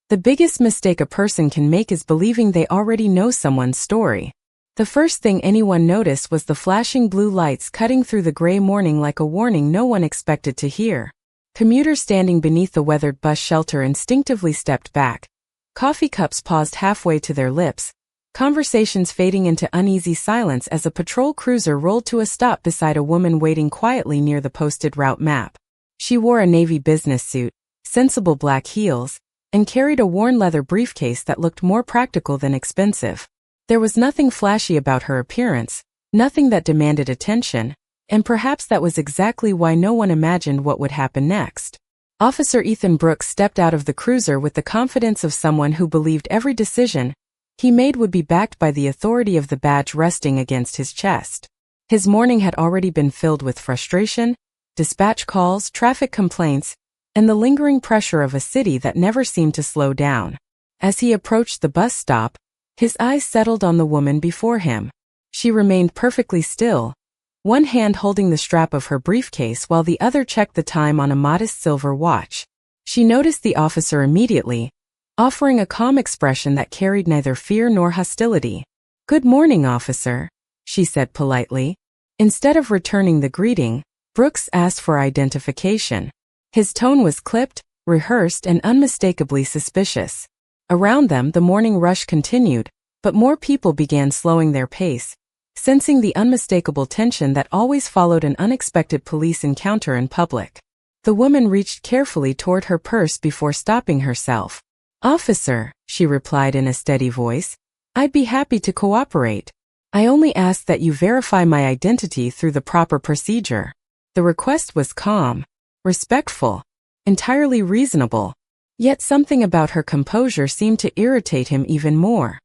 The biggest mistake a person can make is believing they already know someone's story. The first thing anyone noticed was the flashing blue lights cutting through the gray morning like a warning no one expected to hear. Commuters standing beneath the weathered bus shelter instinctively stepped back. Coffee cups paused halfway to their lips, conversations fading into uneasy silence as a patrol cruiser rolled to a stop beside a woman waiting quietly near the posted route map. She wore a navy business suit, sensible black heels, and carried a worn leather briefcase that looked more practical than expensive. There was nothing flashy about her appearance, nothing that demanded attention, and perhaps that was exactly why no one imagined what would happen next. Officer Ethan Brooks stepped out of the cruiser with the confidence of someone who believed every decision he made would be backed by the authority of the badge resting against his chest. His morning had already been filled with frustration, dispatch calls, traffic complaints, and the lingering pressure of a city that never seemed to slow down. As he approached the bus stop, his eyes settled on the woman before him. She remained perfectly still, one hand holding the strap of her briefcase while the other checked the time on a modest silver watch. She noticed the officer immediately, offering a calm expression that carried neither fear nor hostility. "Good morning, officer," she said politely. Instead of returning the greeting, Brooks asked for identification. His tone was clipped, rehearsed, and unmistakably suspicious. Around them, the morning rush continued, but more people began slowing their pace, sensing the unmistakable tension that always followed an unexpected police encounter in public. The woman reached carefully toward her purse before stopping herself. "Officer," she replied in a steady voice, "I'd be happy to cooperate. I only ask that you verify my identity through the proper procedure." The request was calm, respectful, entirely reasonable. Yet something about her composure seemed to irritate him even more.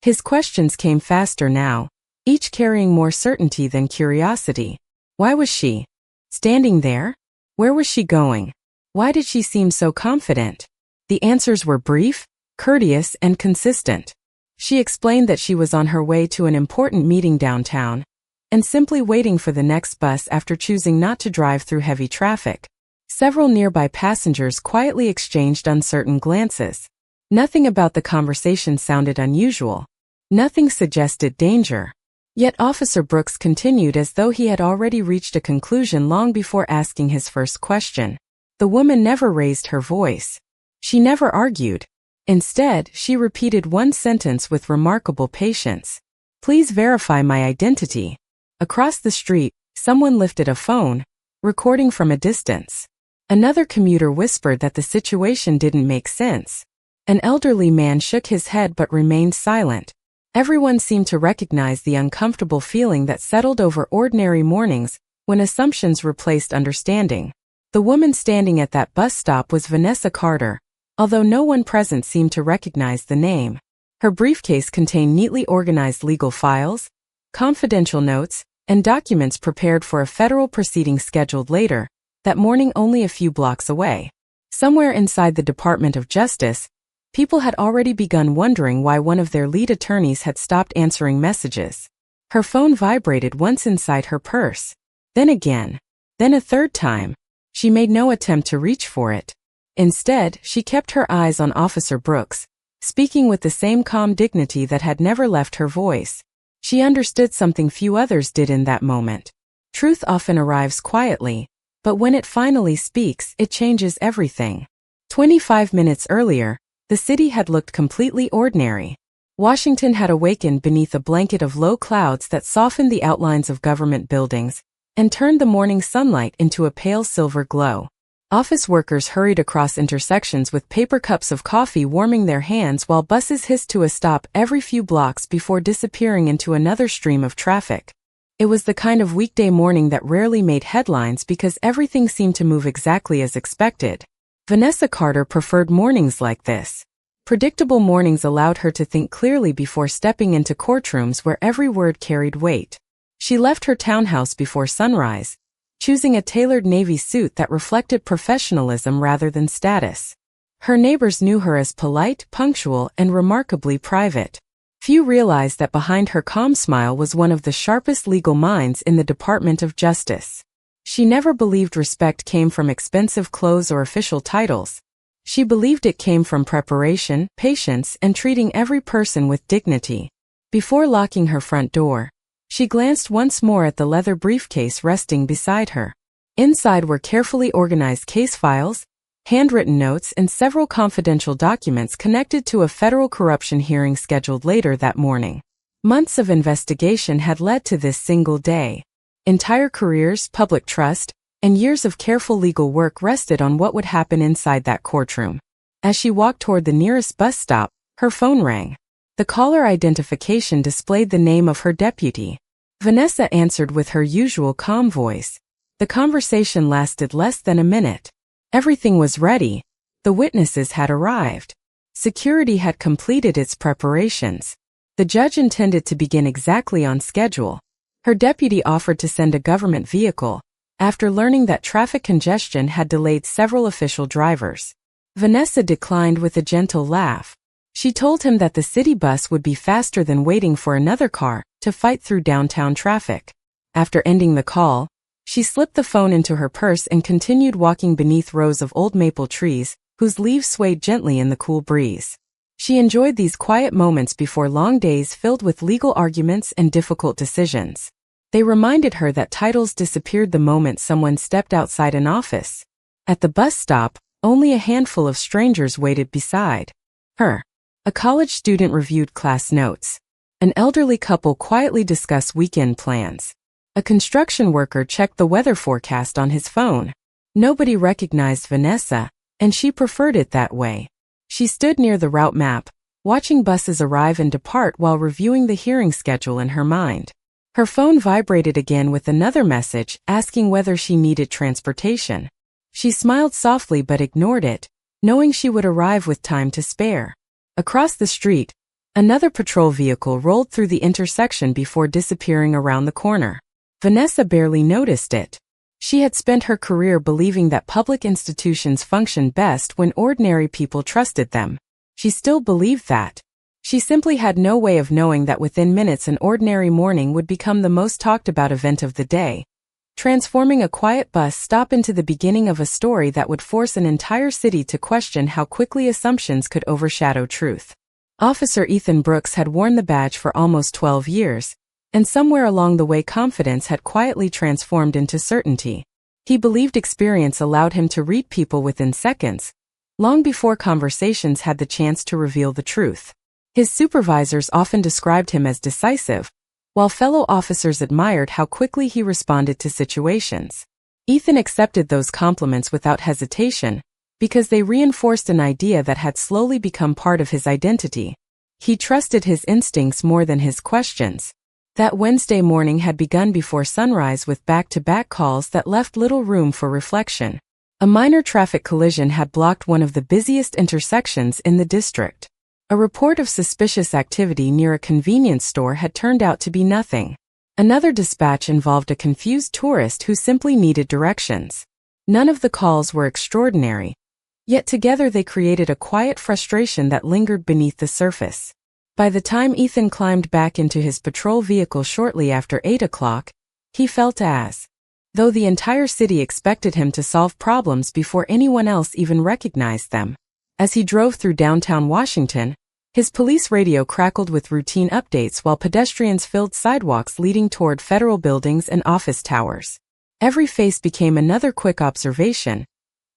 His questions came faster now, each carrying more certainty than curiosity. Why was she standing there? Where was she going? Why did she seem so confident? The answers were brief, courteous, and consistent. She explained that she was on her way to an important meeting downtown, and simply waiting for the next bus after choosing not to drive through heavy traffic. Several nearby passengers quietly exchanged uncertain glances. Nothing about the conversation sounded unusual. Nothing suggested danger. Yet Officer Brooks continued as though he had already reached a conclusion long before asking his first question. The woman never raised her voice. She never argued. Instead, she repeated one sentence with remarkable patience. "Please verify my identity." Across the street, someone lifted a phone, recording from a distance. Another commuter whispered that the situation didn't make sense. An elderly man shook his head but remained silent. Everyone seemed to recognize the uncomfortable feeling that settled over ordinary mornings when assumptions replaced understanding. The woman standing at that bus stop was Vanessa Carter, although no one present seemed to recognize the name. Her briefcase contained neatly organized legal files, confidential notes, and documents prepared for a federal proceeding scheduled later, that morning only a few blocks away. Somewhere inside the Department of Justice, people had already begun wondering why one of their lead attorneys had stopped answering messages. Her phone vibrated once inside her purse. Then again. Then a third time. She made no attempt to reach for it. Instead, she kept her eyes on Officer Brooks, speaking with the same calm dignity that had never left her voice. She understood something few others did in that moment. Truth often arrives quietly, but when it finally speaks, it changes everything. 25 minutes earlier, the city had looked completely ordinary. Washington had awakened beneath a blanket of low clouds that softened the outlines of government buildings and turned the morning sunlight into a pale silver glow. Office workers hurried across intersections with paper cups of coffee warming their hands while buses hissed to a stop every few blocks before disappearing into another stream of traffic. It was the kind of weekday morning that rarely made headlines because everything seemed to move exactly as expected. Vanessa Carter preferred mornings like this. Predictable mornings allowed her to think clearly before stepping into courtrooms where every word carried weight. She left her townhouse before sunrise, choosing a tailored navy suit that reflected professionalism rather than status. Her neighbors knew her as polite, punctual, and remarkably private. Few realized that behind her calm smile was one of the sharpest legal minds in the Department of Justice. She never believed respect came from expensive clothes or official titles. She believed it came from preparation, patience, and treating every person with dignity. Before locking her front door, she glanced once more at the leather briefcase resting beside her. Inside were carefully organized case files, handwritten notes, and several confidential documents connected to a federal corruption hearing scheduled later that morning. Months of investigation had led to this single day. Entire careers, public trust, and years of careful legal work rested on what would happen inside that courtroom. As she walked toward the nearest bus stop, her phone rang. The caller identification displayed the name of her deputy. Vanessa answered with her usual calm voice. The conversation lasted less than a minute. Everything was ready. The witnesses had arrived. Security had completed its preparations. The judge intended to begin exactly on schedule. Her deputy offered to send a government vehicle, after learning that traffic congestion had delayed several official drivers. Vanessa declined with a gentle laugh. She told him that the city bus would be faster than waiting for another car to fight through downtown traffic. After ending the call, she slipped the phone into her purse and continued walking beneath rows of old maple trees, whose leaves swayed gently in the cool breeze. She enjoyed these quiet moments before long days filled with legal arguments and difficult decisions. They reminded her that titles disappeared the moment someone stepped outside an office. At the bus stop, only a handful of strangers waited beside her. A college student reviewed class notes. An elderly couple quietly discussed weekend plans. A construction worker checked the weather forecast on his phone. Nobody recognized Vanessa, and she preferred it that way. She stood near the route map, watching buses arrive and depart while reviewing the hearing schedule in her mind. Her phone vibrated again with another message asking whether she needed transportation. She smiled softly but ignored it, knowing she would arrive with time to spare. Across the street, another patrol vehicle rolled through the intersection before disappearing around the corner. Vanessa barely noticed it. She had spent her career believing that public institutions functioned best when ordinary people trusted them. She still believed that. She simply had no way of knowing that within minutes an ordinary morning would become the most talked about event of the day, transforming a quiet bus stop into the beginning of a story that would force an entire city to question how quickly assumptions could overshadow truth. Officer Ethan Brooks had worn the badge for almost 12 years, and somewhere along the way confidence had quietly transformed into certainty. He believed experience allowed him to read people within seconds, long before conversations had the chance to reveal the truth. His supervisors often described him as decisive, while fellow officers admired how quickly he responded to situations. Ethan accepted those compliments without hesitation, because they reinforced an idea that had slowly become part of his identity. He trusted his instincts more than his questions. That Wednesday morning had begun before sunrise with back-to-back calls that left little room for reflection. A minor traffic collision had blocked one of the busiest intersections in the district. A report of suspicious activity near a convenience store had turned out to be nothing. Another dispatch involved a confused tourist who simply needed directions. None of the calls were extraordinary, yet together they created a quiet frustration that lingered beneath the surface. By the time Ethan climbed back into his patrol vehicle shortly after 8 o'clock, he felt as though the entire city expected him to solve problems before anyone else even recognized them. As he drove through downtown Washington, his police radio crackled with routine updates while pedestrians filled sidewalks leading toward federal buildings and office towers. Every face became another quick observation,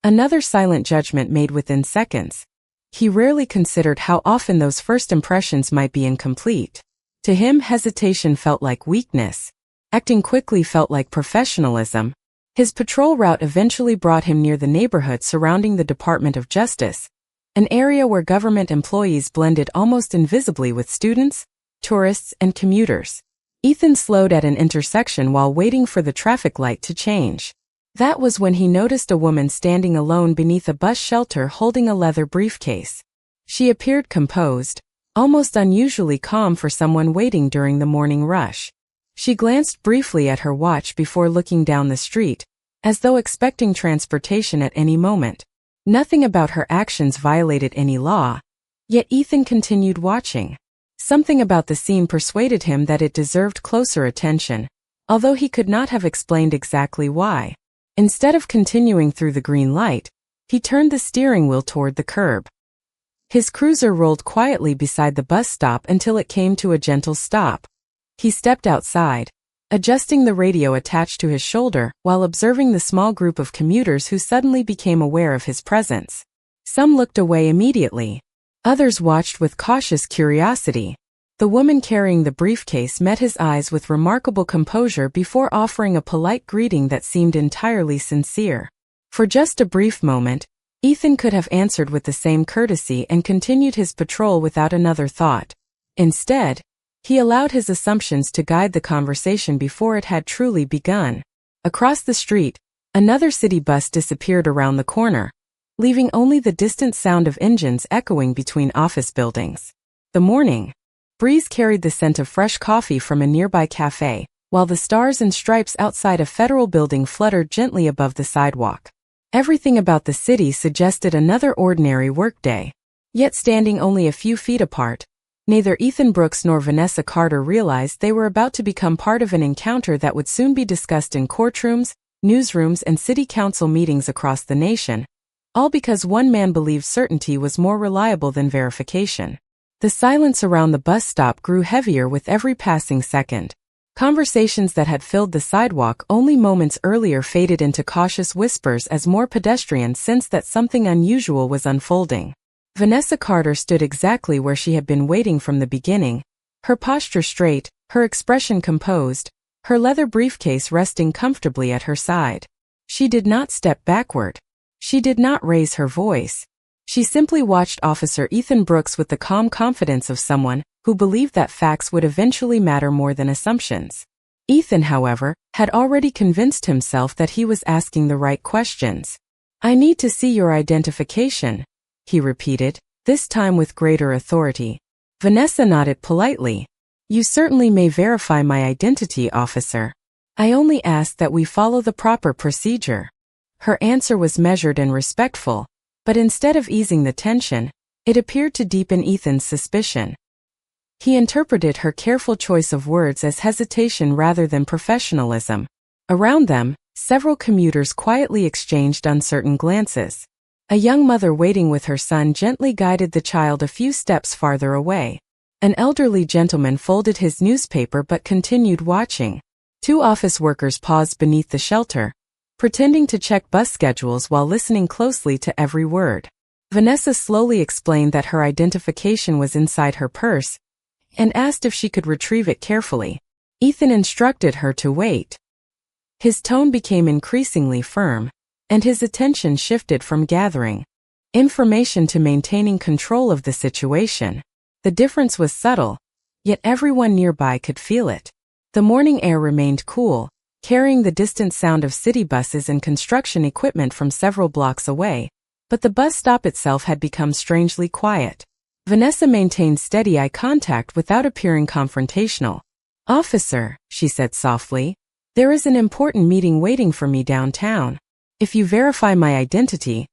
another silent judgment made within seconds. He rarely considered how often those first impressions might be incomplete. To him, hesitation felt like weakness. Acting quickly felt like professionalism. His patrol route eventually brought him near the neighborhood surrounding the Department of Justice, an area where government employees blended almost invisibly with students, tourists, and commuters. Ethan slowed at an intersection while waiting for the traffic light to change. That was when he noticed a woman standing alone beneath a bus shelter holding a leather briefcase. She appeared composed, almost unusually calm for someone waiting during the morning rush. She glanced briefly at her watch before looking down the street, as though expecting transportation at any moment. Nothing about her actions violated any law, yet Ethan continued watching. Something about the scene persuaded him that it deserved closer attention, although he could not have explained exactly why. Instead of continuing through the green light, He turned the steering wheel toward the curb. His cruiser rolled quietly beside the bus stop until it came to a gentle stop. He stepped outside, adjusting the radio attached to his shoulder while observing the small group of commuters who suddenly became aware of his presence. Some looked away immediately. Others watched with cautious curiosity. The woman carrying the briefcase met his eyes with remarkable composure before offering a polite greeting that seemed entirely sincere. For just a brief moment, Ethan could have answered with the same courtesy and continued his patrol without another thought. Instead, he allowed his assumptions to guide the conversation before it had truly begun. Across the street, another city bus disappeared around the corner, leaving only the distant sound of engines echoing between office buildings. The morning breeze carried the scent of fresh coffee from a nearby cafe, while the stars and stripes outside a federal building fluttered gently above the sidewalk. Everything about the city suggested another ordinary workday. Yet standing only a few feet apart, neither Ethan Brooks nor Vanessa Carter realized they were about to become part of an encounter that would soon be discussed in courtrooms, newsrooms, and city council meetings across the nation, all because one man believed certainty was more reliable than verification. The silence around the bus stop grew heavier with every passing second. Conversations that had filled the sidewalk only moments earlier faded into cautious whispers as more pedestrians sensed that something unusual was unfolding. Vanessa Carter stood exactly where she had been waiting from the beginning, her posture straight, her expression composed, her leather briefcase resting comfortably at her side. She did not step backward. She did not raise her voice. She simply watched Officer Ethan Brooks with the calm confidence of someone who believed that facts would eventually matter more than assumptions. Ethan, however, had already convinced himself that he was asking the right questions. "I need to see your identification," he repeated, this time with greater authority. Vanessa nodded politely. "You certainly may verify my identity, officer. I only ask that we follow the proper procedure." Her answer was measured and respectful, but instead of easing the tension, it appeared to deepen Ethan's suspicion. He interpreted her careful choice of words as hesitation rather than professionalism. Around them, several commuters quietly exchanged uncertain glances. A young mother waiting with her son gently guided the child a few steps farther away. An elderly gentleman folded his newspaper but continued watching. Two office workers paused beneath the shelter, pretending to check bus schedules while listening closely to every word. Vanessa slowly explained that her identification was inside her purse and asked if she could retrieve it carefully. Ethan instructed her to wait. His tone became increasingly firm, and his attention shifted from gathering information to maintaining control of the situation. The difference was subtle, yet everyone nearby could feel it. The morning air remained cool, carrying the distant sound of city buses and construction equipment from several blocks away, but the bus stop itself had become strangely quiet. Vanessa maintained steady eye contact without appearing confrontational. "Officer," she said softly, "there is an important meeting waiting for me downtown. If you verify my identity,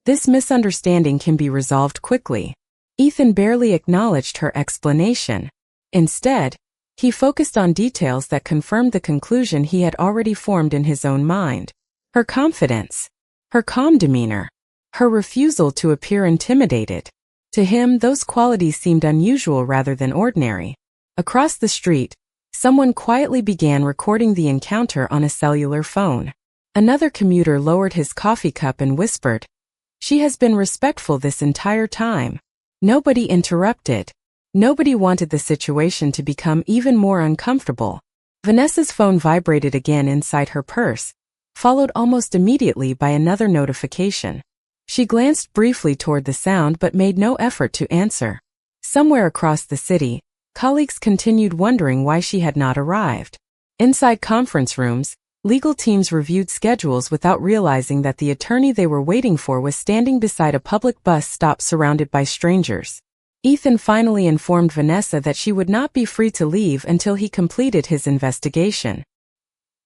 this misunderstanding can be resolved quickly." Ethan barely acknowledged her explanation. Instead, he focused on details that confirmed the conclusion he had already formed in his own mind. Her confidence, her calm demeanor, her refusal to appear intimidated. To him, those qualities seemed unusual rather than ordinary. Across the street, someone quietly began recording the encounter on a cellular phone. Another commuter lowered his coffee cup and whispered, "She has been respectful this entire time." Nobody interrupted. Nobody wanted the situation to become even more uncomfortable. Vanessa's phone vibrated again inside her purse, followed almost immediately by another notification. She glanced briefly toward the sound but made no effort to answer. Somewhere across the city, colleagues continued wondering why she had not arrived. Inside conference rooms, legal teams reviewed schedules without realizing that the attorney they were waiting for was standing beside a public bus stop surrounded by strangers. Ethan finally informed Vanessa that she would not be free to leave until he completed his investigation.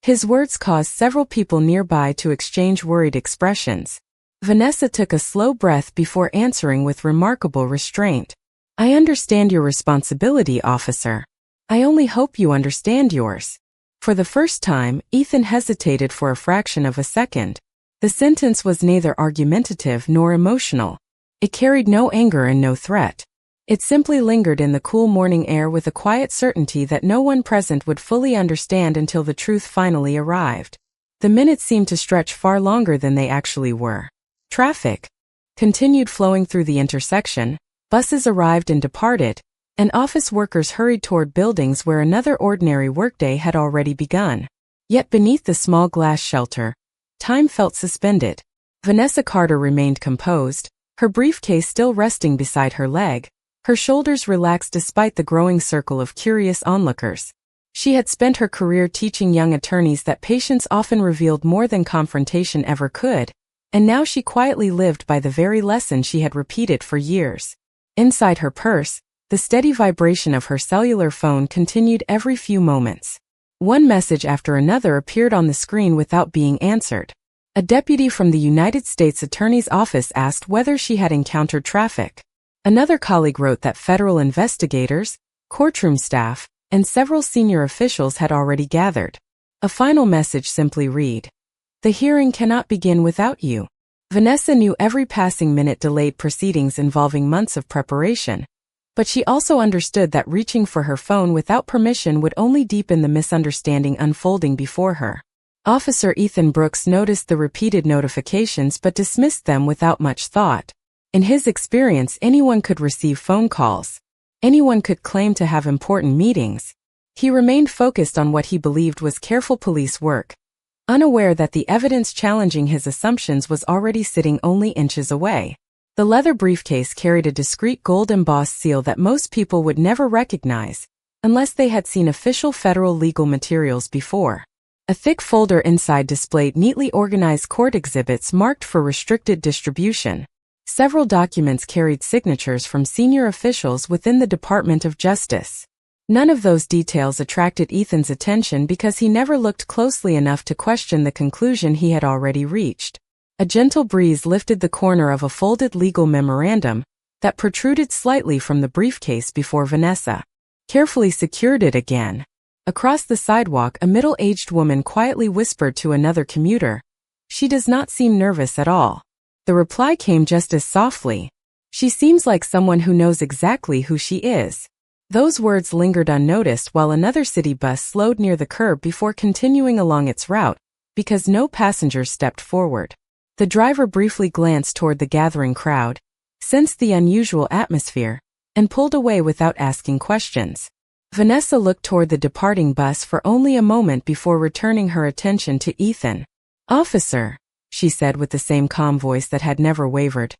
His words caused several people nearby to exchange worried expressions. Vanessa took a slow breath before answering with remarkable restraint. "I understand your responsibility, officer. I only hope you understand yours." For the first time, Ethan hesitated for a fraction of a second. The sentence was neither argumentative nor emotional. It carried no anger and no threat. It simply lingered in the cool morning air with a quiet certainty that no one present would fully understand until the truth finally arrived. The minutes seemed to stretch far longer than they actually were. Traffic continued flowing through the intersection, buses arrived and departed, and office workers hurried toward buildings where another ordinary workday had already begun. Yet beneath the small glass shelter, time felt suspended. Vanessa Carter remained composed, her briefcase still resting beside her leg, her shoulders relaxed despite the growing circle of curious onlookers. She had spent her career teaching young attorneys that patience often revealed more than confrontation ever could, and now she quietly lived by the very lesson she had repeated for years. Inside her purse, the steady vibration of her cellular phone continued every few moments. One message after another appeared on the screen without being answered. A deputy from the United States Attorney's Office asked whether she had encountered traffic. Another colleague wrote that federal investigators, courtroom staff, and several senior officials had already gathered. A final message simply read, "The hearing cannot begin without you." Vanessa knew every passing minute delayed proceedings involving months of preparation, but she also understood that reaching for her phone without permission would only deepen the misunderstanding unfolding before her. Officer Ethan Brooks noticed the repeated notifications but dismissed them without much thought. In his experience, anyone could receive phone calls. Anyone could claim to have important meetings. He remained focused on what he believed was careful police work, unaware that the evidence challenging his assumptions was already sitting only inches away. The leather briefcase carried a discreet gold-embossed seal that most people would never recognize, unless they had seen official federal legal materials before. A thick folder inside displayed neatly organized court exhibits marked for restricted distribution. Several documents carried signatures from senior officials within the Department of Justice. None of those details attracted Ethan's attention because he never looked closely enough to question the conclusion he had already reached. A gentle breeze lifted the corner of a folded legal memorandum that protruded slightly from the briefcase before Vanessa carefully secured it again. Across the sidewalk, a middle-aged woman quietly whispered to another commuter, "She does not seem nervous at all." The reply came just as softly, "She seems like someone who knows exactly who she is." Those words lingered unnoticed while another city bus slowed near the curb before continuing along its route, because no passengers stepped forward. The driver briefly glanced toward the gathering crowd, sensed the unusual atmosphere, and pulled away without asking questions. Vanessa looked toward the departing bus for only a moment before returning her attention to Ethan. "Officer," she said with the same calm voice that had never wavered,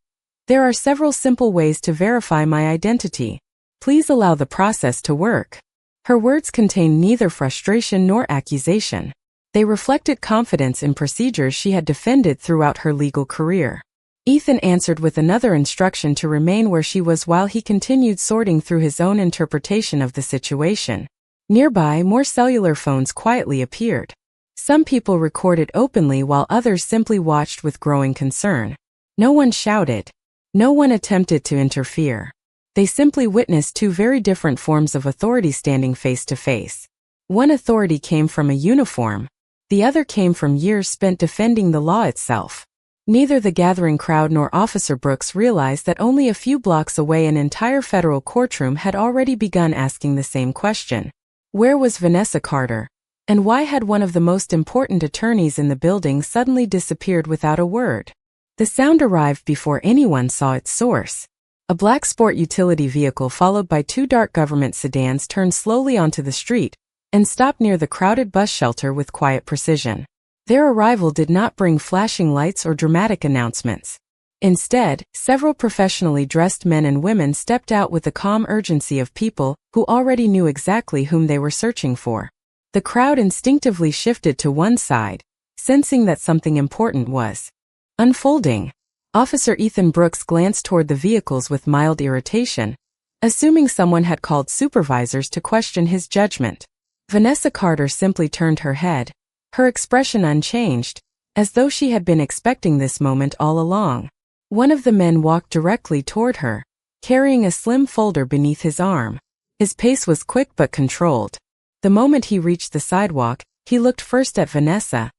"there are several simple ways to verify my identity. Please allow the process to work." Her words contained neither frustration nor accusation. They reflected confidence in procedures she had defended throughout her legal career. Ethan answered with another instruction to remain where she was while he continued sorting through his own interpretation of the situation. Nearby, more cellular phones quietly appeared. Some people recorded openly while others simply watched with growing concern. No one shouted. No one attempted to interfere. They simply witnessed two very different forms of authority standing face to face. One authority came from a uniform. The other came from years spent defending the law itself. Neither the gathering crowd nor Officer Brooks realized that only a few blocks away an entire federal courtroom had already begun asking the same question. Where was Vanessa Carter? And why had one of the most important attorneys in the building suddenly disappeared without a word? The sound arrived before anyone saw its source. A black sport utility vehicle followed by two dark government sedans turned slowly onto the street and stopped near the crowded bus shelter with quiet precision. Their arrival did not bring flashing lights or dramatic announcements. Instead, several professionally dressed men and women stepped out with the calm urgency of people who already knew exactly whom they were searching for. The crowd instinctively shifted to one side, sensing that something important was unfolding. Officer Ethan Brooks glanced toward the vehicles with mild irritation, assuming someone had called supervisors to question his judgment. Vanessa Carter simply turned her head, her expression unchanged, as though she had been expecting this moment all along. One of the men walked directly toward her, carrying a slim folder beneath his arm. His pace was quick but controlled. The moment he reached the sidewalk, he looked first at Vanessa,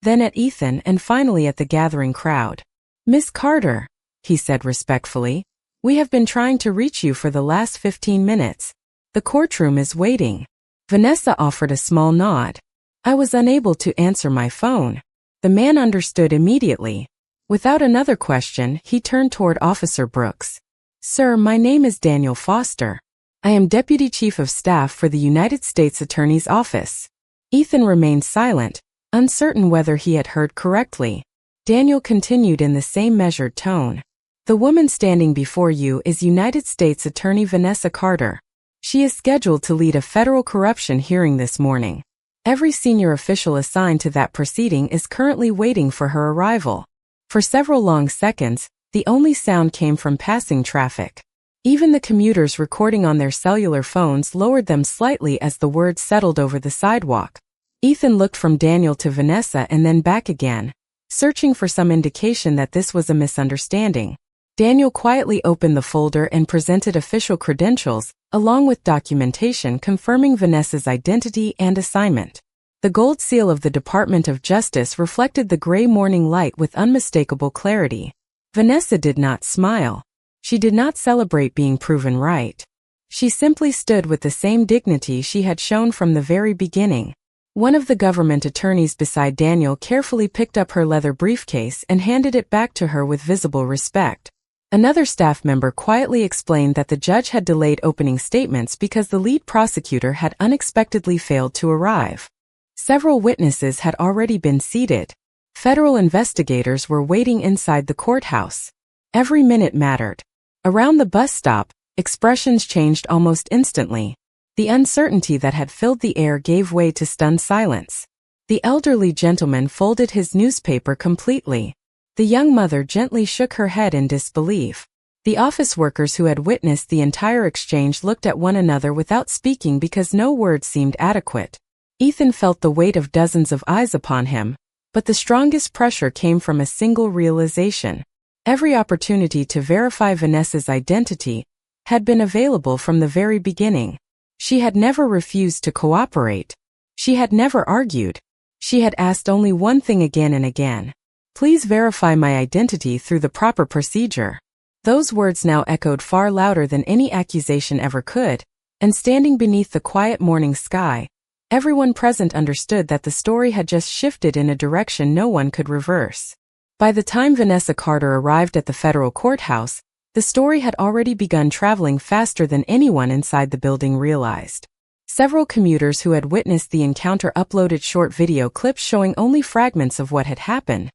then at Ethan, and finally at the gathering crowd. "Miss Carter," he said respectfully, "we have been trying to reach you for the last 15 minutes. The courtroom is waiting." Vanessa offered a small nod. "I was unable to answer my phone." The man understood immediately. Without another question, he turned toward Officer Brooks. "Sir, my name is Daniel Foster. I am Deputy Chief of Staff for the United States Attorney's Office." Ethan remained silent, uncertain whether he had heard correctly. Daniel continued in the same measured tone. "The woman standing before you is United States Attorney Vanessa Carter. She is scheduled to lead a federal corruption hearing this morning. Every senior official assigned to that proceeding is currently waiting for her arrival." For several long seconds, the only sound came from passing traffic. Even the commuters recording on their cellular phones lowered them slightly as the words settled over the sidewalk. Ethan looked from Daniel to Vanessa and then back again, searching for some indication that this was a misunderstanding. Daniel quietly opened the folder and presented official credentials, along with documentation confirming Vanessa's identity and assignment. The gold seal of the Department of Justice reflected the gray morning light with unmistakable clarity. Vanessa did not smile. She did not celebrate being proven right. She simply stood with the same dignity she had shown from the very beginning. One of the government attorneys beside Daniel carefully picked up her leather briefcase and handed it back to her with visible respect. Another staff member quietly explained that the judge had delayed opening statements because the lead prosecutor had unexpectedly failed to arrive. Several witnesses had already been seated. Federal investigators were waiting inside the courthouse. Every minute mattered. Around the bus stop, expressions changed almost instantly. The uncertainty that had filled the air gave way to stunned silence. The elderly gentleman folded his newspaper completely. The young mother gently shook her head in disbelief. The office workers who had witnessed the entire exchange looked at one another without speaking because no words seemed adequate. Ethan felt the weight of dozens of eyes upon him, but the strongest pressure came from a single realization. Every opportunity to verify Vanessa's identity had been available from the very beginning. She had never refused to cooperate. She had never argued. She had asked only one thing again and again. "Please verify my identity through the proper procedure." Those words now echoed far louder than any accusation ever could, and standing beneath the quiet morning sky, everyone present understood that the story had just shifted in a direction no one could reverse. By the time Vanessa Carter arrived at the federal courthouse, the story had already begun traveling faster than anyone inside the building realized. Several commuters who had witnessed the encounter uploaded short video clips showing only fragments of what had happened,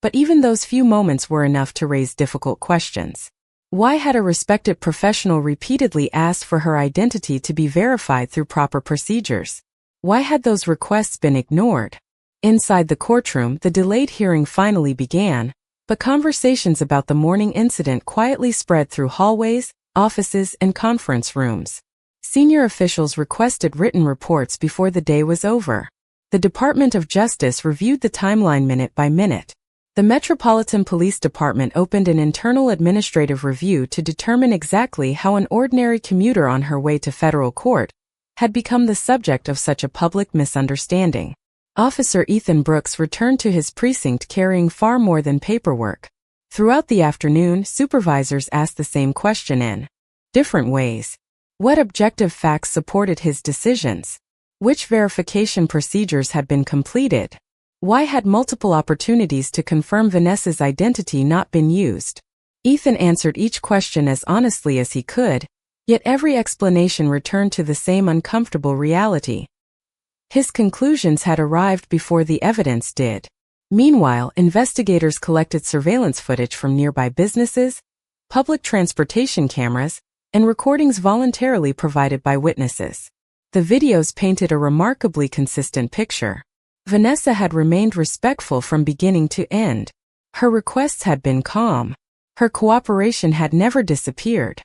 but even those few moments were enough to raise difficult questions. Why had a respected professional repeatedly asked for her identity to be verified through proper procedures? Why had those requests been ignored? Inside the courtroom, the delayed hearing finally began, but conversations about the morning incident quietly spread through hallways, offices, and conference rooms. Senior officials requested written reports before the day was over. The Department of Justice reviewed the timeline minute by minute. The Metropolitan Police Department opened an internal administrative review to determine exactly how an ordinary commuter on her way to federal court had become the subject of such a public misunderstanding. Officer Ethan Brooks returned to his precinct carrying far more than paperwork. Throughout the afternoon, supervisors asked the same question in different ways. What objective facts supported his decisions? Which verification procedures had been completed? Why had multiple opportunities to confirm Vanessa's identity not been used? Ethan answered each question as honestly as he could, yet every explanation returned to the same uncomfortable reality. His conclusions had arrived before the evidence did. Meanwhile, investigators collected surveillance footage from nearby businesses, public transportation cameras, and recordings voluntarily provided by witnesses. The videos painted a remarkably consistent picture. Vanessa had remained respectful from beginning to end. Her requests had been calm. Her cooperation had never disappeared.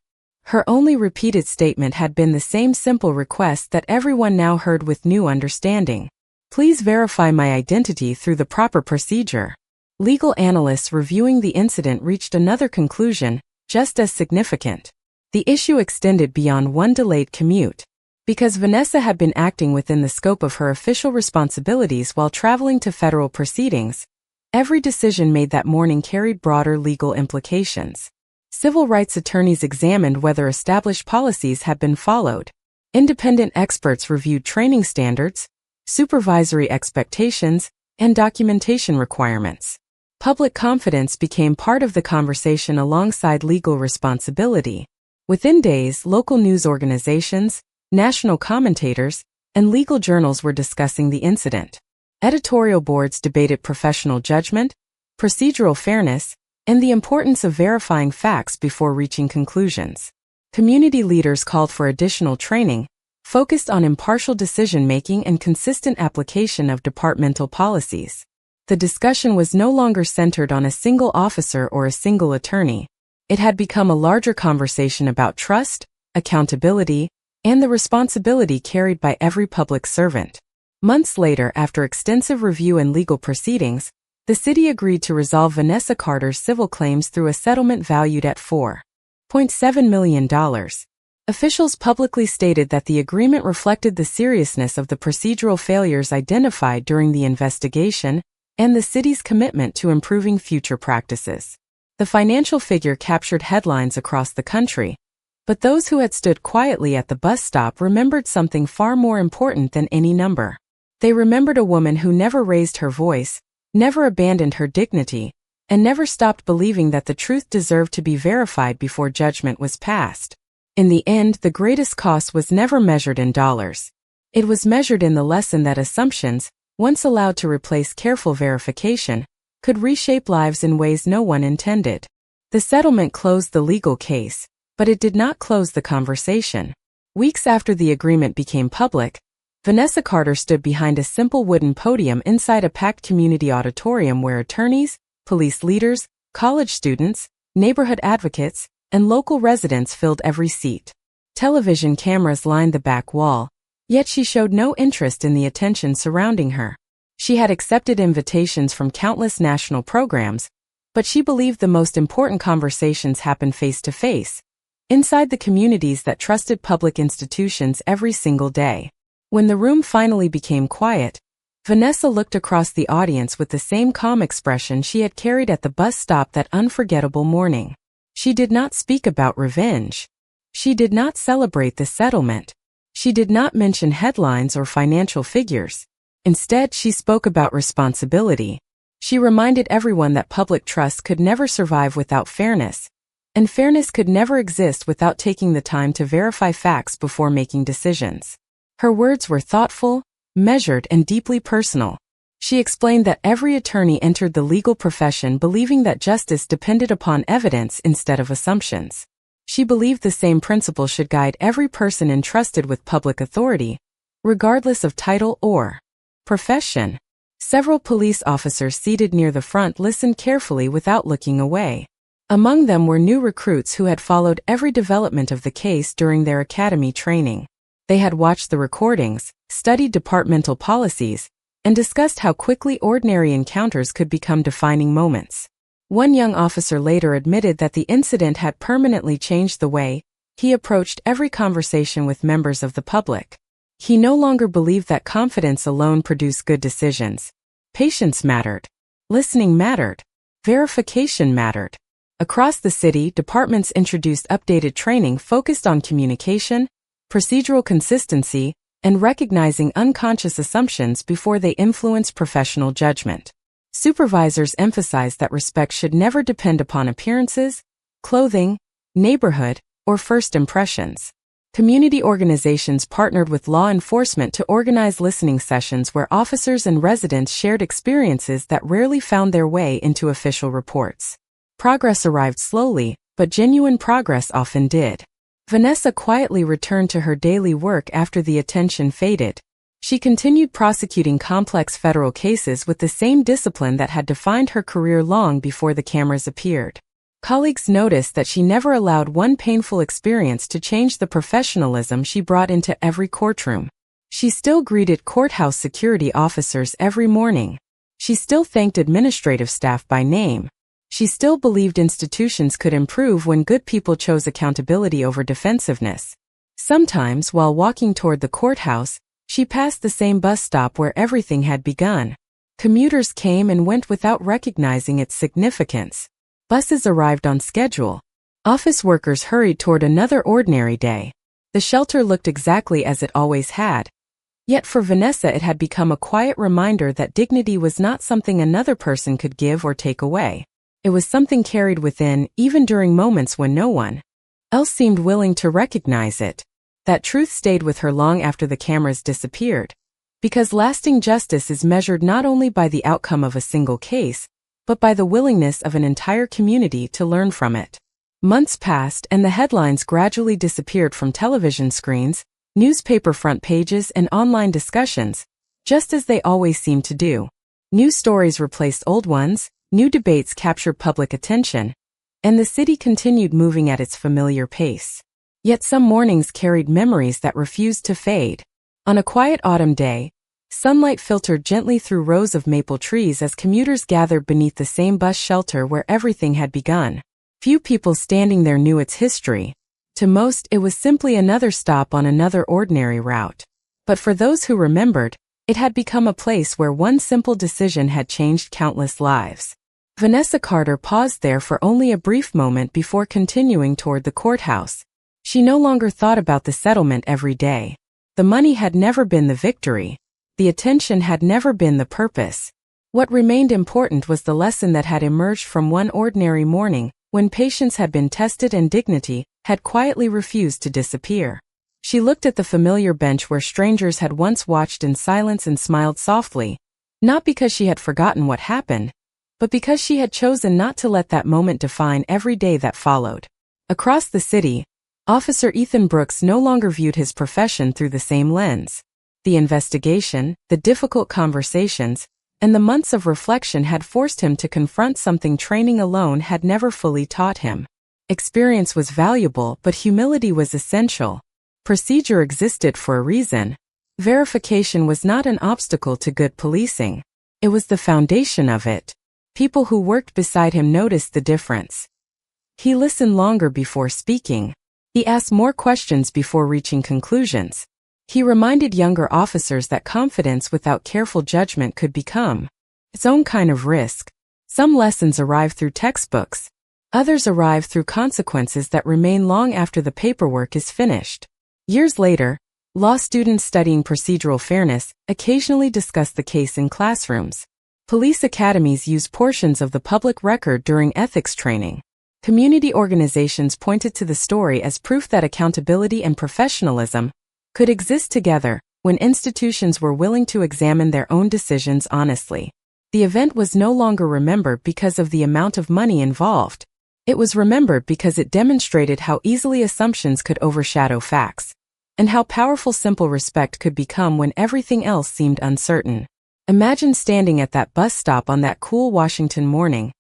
Her only repeated statement had been the same simple request that everyone now heard with new understanding. Please verify my identity through the proper procedure. Legal analysts reviewing the incident reached another conclusion, just as significant. The issue extended beyond one delayed commute. Because Vanessa had been acting within the scope of her official responsibilities while traveling to federal proceedings, every decision made that morning carried broader legal implications. Civil rights attorneys examined whether established policies had been followed. Independent experts reviewed training standards, supervisory expectations, and documentation requirements. Public confidence became part of the conversation alongside legal responsibility. Within days, local news organizations, national commentators, and legal journals were discussing the incident. Editorial boards debated professional judgment, procedural fairness, and the importance of verifying facts before reaching conclusions. Community leaders called for additional training, focused on impartial decision-making and consistent application of departmental policies. The discussion was no longer centered on a single officer or a single attorney. It had become a larger conversation about trust, accountability, and the responsibility carried by every public servant. Months later, after extensive review and legal proceedings, the city agreed to resolve Vanessa Carter's civil claims through a settlement valued at $4.7 million. Officials publicly stated that the agreement reflected the seriousness of the procedural failures identified during the investigation and the city's commitment to improving future practices. The financial figure captured headlines across the country, but those who had stood quietly at the bus stop remembered something far more important than any number. They remembered a woman who never raised her voice, never abandoned her dignity, and never stopped believing that the truth deserved to be verified before judgment was passed. In the end, the greatest cost was never measured in dollars. It was measured in the lesson that assumptions, once allowed to replace careful verification, could reshape lives in ways no one intended. The settlement closed the legal case, but it did not close the conversation. Weeks after the agreement became public, Vanessa Carter stood behind a simple wooden podium inside a packed community auditorium where attorneys, police leaders, college students, neighborhood advocates, and local residents filled every seat. Television cameras lined the back wall, yet she showed no interest in the attention surrounding her. She had accepted invitations from countless national programs, but she believed the most important conversations happened face-to-face, inside the communities that trusted public institutions every single day. When the room finally became quiet, Vanessa looked across the audience with the same calm expression she had carried at the bus stop that unforgettable morning. She did not speak about revenge. She did not celebrate the settlement. She did not mention headlines or financial figures. Instead, she spoke about responsibility. She reminded everyone that public trust could never survive without fairness, and fairness could never exist without taking the time to verify facts before making decisions. Her words were thoughtful, measured, and deeply personal. She explained that every attorney entered the legal profession believing that justice depended upon evidence instead of assumptions. She believed the same principle should guide every person entrusted with public authority, regardless of title or profession. Several police officers seated near the front listened carefully without looking away. Among them were new recruits who had followed every development of the case during their academy training. They had watched the recordings, studied departmental policies, and discussed how quickly ordinary encounters could become defining moments. One young officer later admitted that the incident had permanently changed the way he approached every conversation with members of the public. He no longer believed that confidence alone produced good decisions. Patience mattered. Listening mattered. Verification mattered. Across the city, departments introduced updated training focused on communication, procedural consistency, and recognizing unconscious assumptions before they influence professional judgment. Supervisors emphasized that respect should never depend upon appearances, clothing, neighborhood, or first impressions. Community organizations partnered with law enforcement to organize listening sessions where officers and residents shared experiences that rarely found their way into official reports. Progress arrived slowly, but genuine progress often did. Vanessa quietly returned to her daily work after the attention faded. She continued prosecuting complex federal cases with the same discipline that had defined her career long before the cameras appeared. Colleagues noticed that she never allowed one painful experience to change the professionalism she brought into every courtroom. She still greeted courthouse security officers every morning. She still thanked administrative staff by name. She still believed institutions could improve when good people chose accountability over defensiveness. Sometimes, while walking toward the courthouse, she passed the same bus stop where everything had begun. Commuters came and went without recognizing its significance. Buses arrived on schedule. Office workers hurried toward another ordinary day. The shelter looked exactly as it always had. Yet for Vanessa it had become a quiet reminder that dignity was not something another person could give or take away. It was something carried within, even during moments when no one else seemed willing to recognize it. That truth stayed with her long after the cameras disappeared. Because lasting justice is measured not only by the outcome of a single case, but by the willingness of an entire community to learn from it. Months passed and the headlines gradually disappeared from television screens, newspaper front pages, and online discussions, just as they always seemed to do. New stories replaced old ones, new debates captured public attention, and the city continued moving at its familiar pace. Yet some mornings carried memories that refused to fade. On a quiet autumn day, sunlight filtered gently through rows of maple trees as commuters gathered beneath the same bus shelter where everything had begun. Few people standing there knew its history. To most, it was simply another stop on another ordinary route. But for those who remembered, it had become a place where one simple decision had changed countless lives. Vanessa Carter paused there for only a brief moment before continuing toward the courthouse. She no longer thought about the settlement every day. The money had never been the victory. The attention had never been the purpose. What remained important was the lesson that had emerged from one ordinary morning, when patience had been tested and dignity had quietly refused to disappear. She looked at the familiar bench where strangers had once watched in silence and smiled softly, not because she had forgotten what happened, but because she had chosen not to let that moment define every day that followed. Across the city, Officer Ethan Brooks no longer viewed his profession through the same lens. The investigation, the difficult conversations, and the months of reflection had forced him to confront something training alone had never fully taught him. Experience was valuable, but humility was essential. Procedure existed for a reason. Verification was not an obstacle to good policing. It was the foundation of it. People who worked beside him noticed the difference. He listened longer before speaking. He asked more questions before reaching conclusions. He reminded younger officers that confidence without careful judgment could become its own kind of risk. Some lessons arrive through textbooks. Others arrive through consequences that remain long after the paperwork is finished. Years later, law students studying procedural fairness occasionally discuss the case in classrooms. Police academies use portions of the public record during ethics training. Community organizations pointed to the story as proof that accountability and professionalism could exist together when institutions were willing to examine their own decisions honestly. The event was no longer remembered because of the amount of money involved. It was remembered because it demonstrated how easily assumptions could overshadow facts, and how powerful simple respect could become when everything else seemed uncertain. Imagine standing at that bus stop on that cool Washington morning,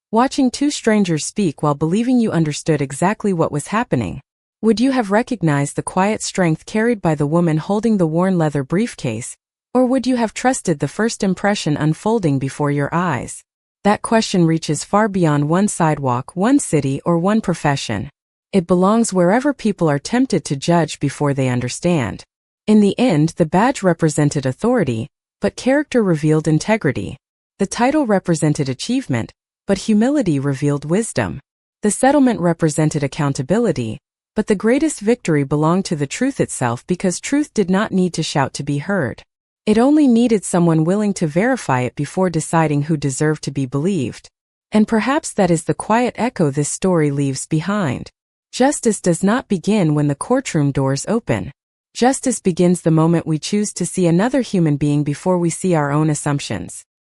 watching two strangers speak while believing you understood exactly what was happening. Would you have recognized the quiet strength carried by the woman holding the worn leather briefcase, or would you have trusted the first impression unfolding before your eyes? That question reaches far beyond one sidewalk, one city, or one profession. It belongs wherever people are tempted to judge before they understand. In the end, the badge represented authority, but character revealed integrity. The title represented achievement, but humility revealed wisdom. The settlement represented accountability, but the greatest victory belonged to the truth itself because truth did not need to shout to be heard. It only needed someone willing to verify it before deciding who deserved to be believed. And perhaps that is the quiet echo this story leaves behind. Justice does not begin when the courtroom doors open. Justice begins the moment we choose to see another human being before we see our own assumptions.